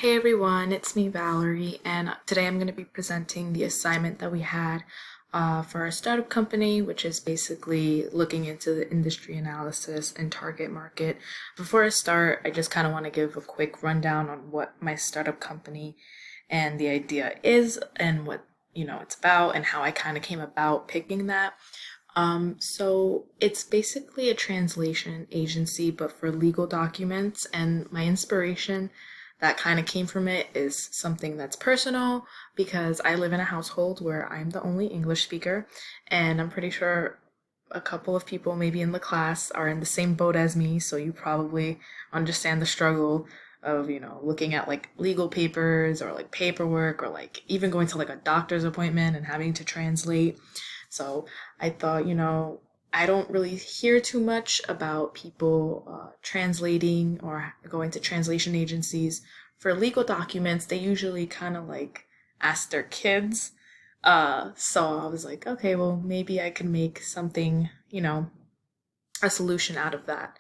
Hey everyone, it's me Valerie, and today I'm going to be presenting the assignment that we had for our startup company, which is basically looking into the industry analysis and target market. Before I start, I just kind of want to give a quick rundown on what my startup company and the idea is and what it's about and how I kind of came about picking that. So it's basically a translation agency, but for legal documents. And my inspiration that kind of came from it is something that's personal because I live in a household where I'm the only English speaker, and I'm pretty sure a couple of people maybe in the class are in the same boat as me, so you probably understand the struggle of, looking at like legal papers or like paperwork or like even going to like a doctor's appointment and having to translate. So I thought, I don't really hear too much about people translating or going to translation agencies for legal documents. They usually kind of like ask their kids. So I was like, okay, well, maybe I can make something, a solution out of that.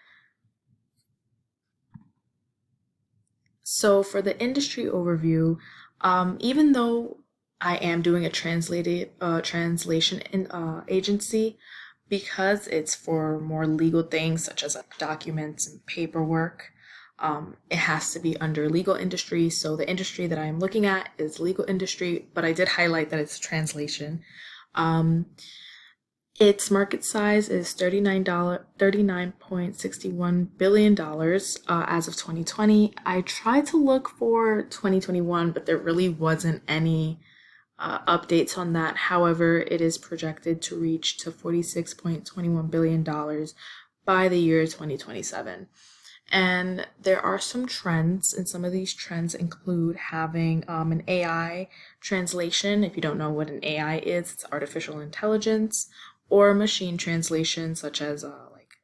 So for the industry overview, even though I am doing a translation in agency, because it's for more legal things such as like documents and paperwork, it has to be under legal industry. So the industry that I am looking at is legal industry, but I did highlight that it's translation. Um, its market size is $39.61 billion as of 2020. I tried to look for 2021, but there really wasn't any updates on that. However, it is projected to reach to $46.21 billion by the year 2027. And there are some trends, and some of these trends include having an AI translation. If you don't know what an AI is, it's artificial intelligence, or machine translation, such as like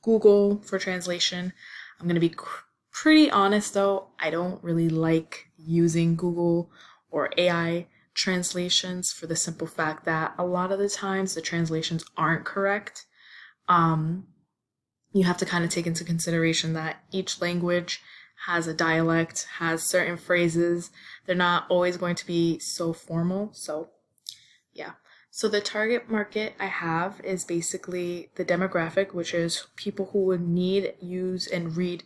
Google for translation. I'm going to be pretty honest though, I don't really like using Google or AI translations for the simple fact that a lot of the times the translations aren't correct. You have to kind of take into consideration that each language has a dialect, has certain phrases. They're not always going to be so formal. So, yeah. So, the target market I have is basically the demographic, which is people who would need, use, and read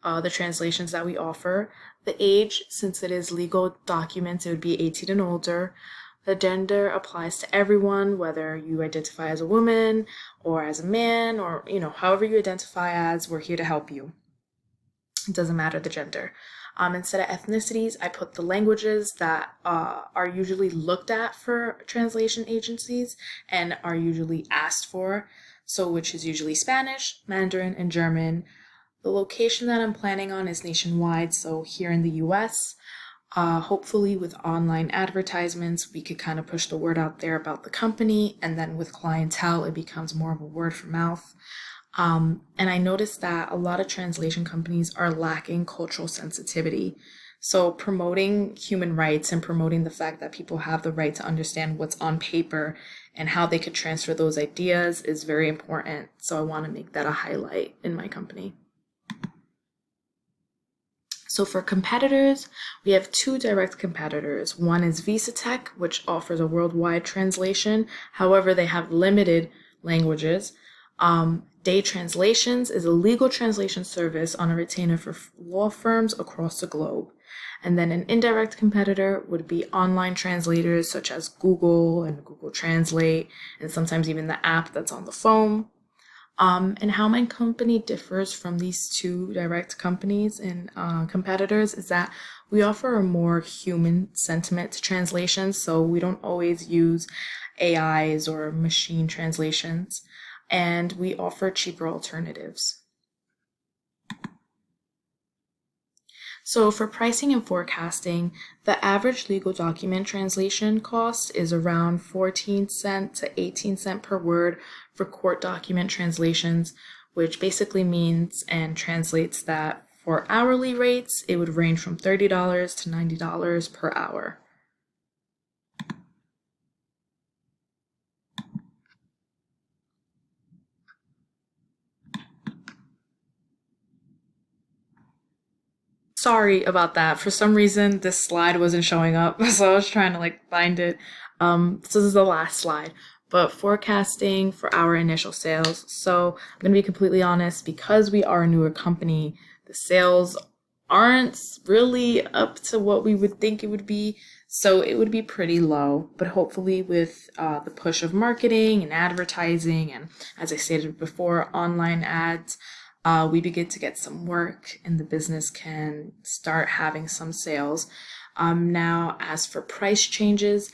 the translations that we offer. The age, since it is legal documents, it would be 18 and older. The gender applies to everyone, whether you identify as a woman or as a man or, however you identify as, we're here to help you. It doesn't matter the gender. Instead of ethnicities, I put the languages that are usually looked at for translation agencies and are usually asked for. So, which is usually Spanish, Mandarin, and German. The location that I'm planning on is nationwide, so here in the US. Hopefully, with online advertisements, we could kind of push the word out there about the company, and then with clientele, it becomes more of a word for mouth. And I noticed that a lot of translation companies are lacking cultural sensitivity. So, promoting human rights and promoting the fact that people have the right to understand what's on paper and how they could transfer those ideas is very important. So, I want to make that a highlight in my company. So for competitors, we have two direct competitors. One is VisaTech, which offers a worldwide translation. However, they have limited languages. Day Translations is a legal translation service on a retainer for law firms across the globe. And then an indirect competitor would be online translators such as Google and Google Translate, and sometimes even the app that's on the phone. And how my company differs from these two direct companies and competitors is that we offer a more human sentiment to translations, so we don't always use AIs or machine translations, and we offer cheaper alternatives. So for pricing and forecasting, the average legal document translation cost is around 14 cent to 18 cent per word for court document translations, which basically means and translates that for hourly rates, it would range from $30 to $90 per hour. Sorry about that. For some reason, this slide wasn't showing up, so I was trying to like find it. So this is the last slide. But forecasting for our initial sales. So I'm gonna be completely honest, because we are a newer company, the sales aren't really up to what we would think it would be. So it would be pretty low, but hopefully with the push of marketing and advertising, and as I stated before, online ads, we begin to get some work and the business can start having some sales. Now, as for price changes,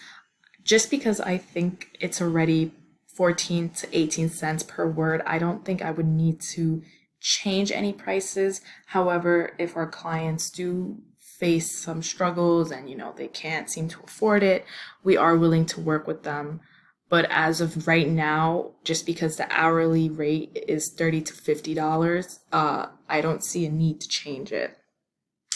just because I think it's already 14 to 18 cents per word, I don't think I would need to change any prices. However, if our clients do face some struggles and they can't seem to afford it, we are willing to work with them. But as of right now, just because the hourly rate is $30 to $50, I don't see a need to change it.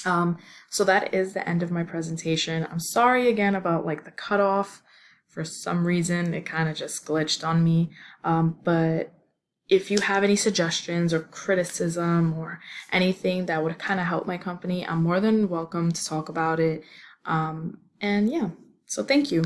So that is the end of my presentation. I'm sorry again about like the cutoff. For some reason, it kind of just glitched on me. But if you have any suggestions or criticism or anything that would kind of help my company, I'm more than welcome to talk about it. And yeah, so thank you.